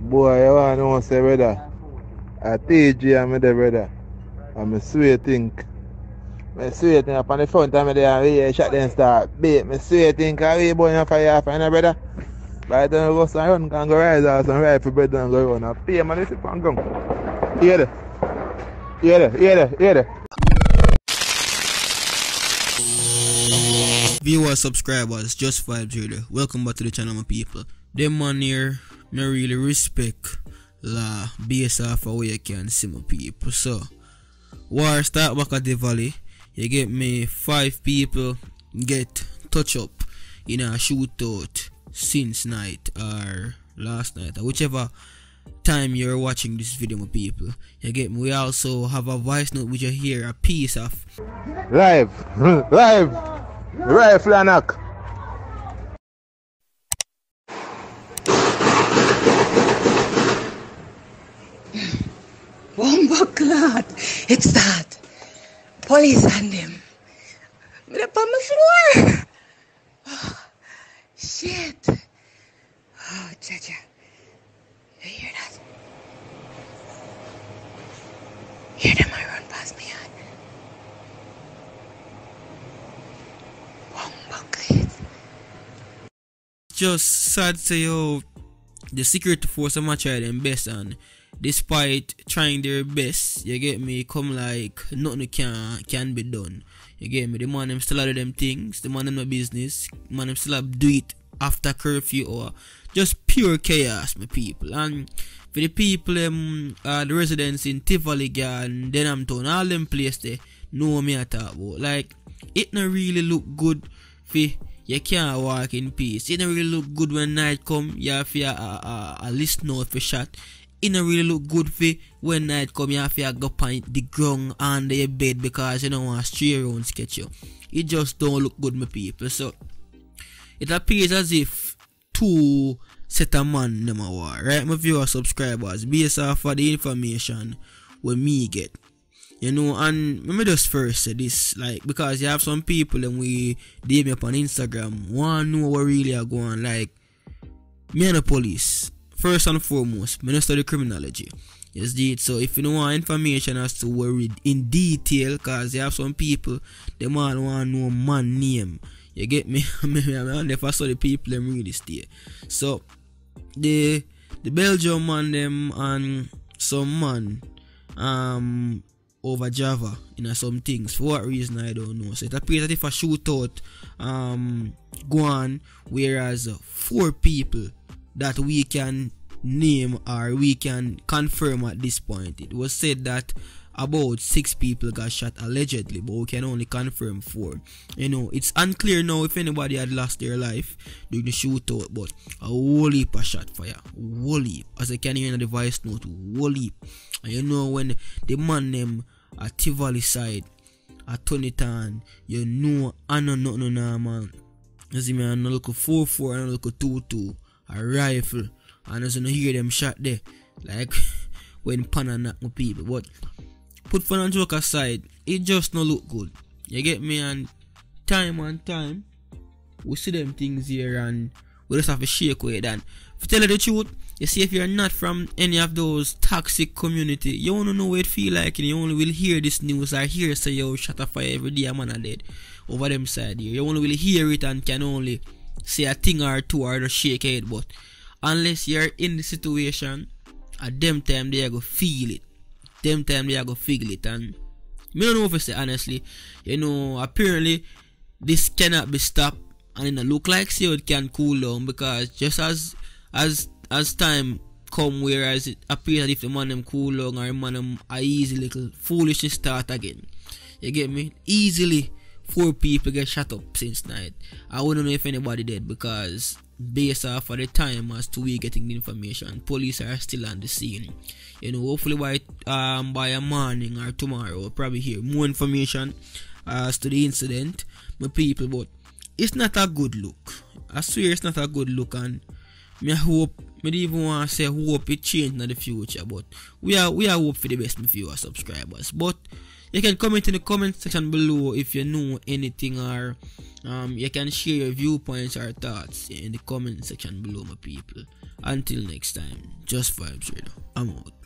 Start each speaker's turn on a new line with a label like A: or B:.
A: Boy, you want to know, say, brother. I TG and me the brother. And me swear think. Me swear think upon the front time there and we shot them start bait. Me swear think I we boy and fire off and brother. By the time we go some run can go rise out some rifle brother and go run. And pay man this on gun. Hear that? Hear that? Hear that? Hear that?
B: Viewers, subscribers, just vibes here. Welcome back to the channel, my people. Them man here, me really respect la based off of where you can see my people. So, war start back at Tivoli. You get me 5 people get touch up in a Sh0t since night or last night or whichever time you're watching this video, my people. You get me. We also have a voice note which you hear a piece of
A: Live. Rifle and knock.
C: Bomba clot. It's that. Police and them. Me up on my floor. Oh, shit. Oh, Chacha. You hear that? Hear them I run past me.
B: Just sad say yo, the security force am try them best, and despite trying their best, you get me, come like nothing can be done. You get me, the man them still do them things, the man them no business, man them still have do it after curfew or just pure chaos, my people. And for the people the residents in Tivoli and Denham Town, all them places they know me at talk about. Like it not really look good for you can't walk in peace. It don't really look good when night come. You have a list note for shot. It don't really look good for when night come. You have to go on the ground under your bed because you don't want to stray around sketch you. It just don't look good, my people. So it appears as if 2 set of man them a war, right? My viewer subscribers, based off of the information what me get. You know, and let me just first say this, like, because you have some people and we DM me up on Instagram want to know what really are going. Like, me and the police, first and foremost, me not study criminology. Yes, indeed. So if you don't want information as to what read in detail, because you have some people, they want to know man name. You get me? I never saw the people them really stay. So the Belgium man them and some man over Java in some things. For what reason I don't know. So it appears that if a Sh0t go on, whereas 4 people that we can name or we can confirm at this point. It was said that about 6 people got shot allegedly, but we can only confirm 4. You know, it's unclear now if anybody had lost their life during the Sh0t, but a whole heap of shot fire, whole heap, as I can hear in the voice note, whole heap. And you know when the man them at Tivoli side, at Tonitan, you know I know nothing now, man. You see me, I know look 4-4 and I look 2-2, a rifle, and as you know hear them shot there, like when Pana knock my people. But put fun and joke aside, it just no look good. You get me? And time we see them things here and we just have to shake with it. And to tell you the truth, you see, if you're not from any of those toxic community, you wanna know what it feel like, and you only will hear this news or hear say yo shot a fire every day a man a dead over them side here. You only will hear it and can only say a thing or two or just shake head. But unless you're in the situation, at them time they are go feel it. Them time they are go feel it. And me don't know if I say honestly, you know, apparently this cannot be stopped, and it look like it can cool down, because just as time come, whereas it appears as if the man them cool down or the man them a easy little foolishness start again. You get me? Easily 4 people get shot up since night. I wouldn't know if anybody dead, because based off of the time as to we getting the information, police are still on the scene. You know, hopefully by a morning or tomorrow we'll probably hear more information as to the incident, my people. But it's not a good look. I swear it's not a good look, and me hope, me don't even want to say hope it change in the future, but we are hope for the best, my viewers, subscribers. But you can comment in the comment section below if you know anything, or you can share your viewpoints or thoughts in the comment section below, my people. Until next time. Just vibes, right? I'm out.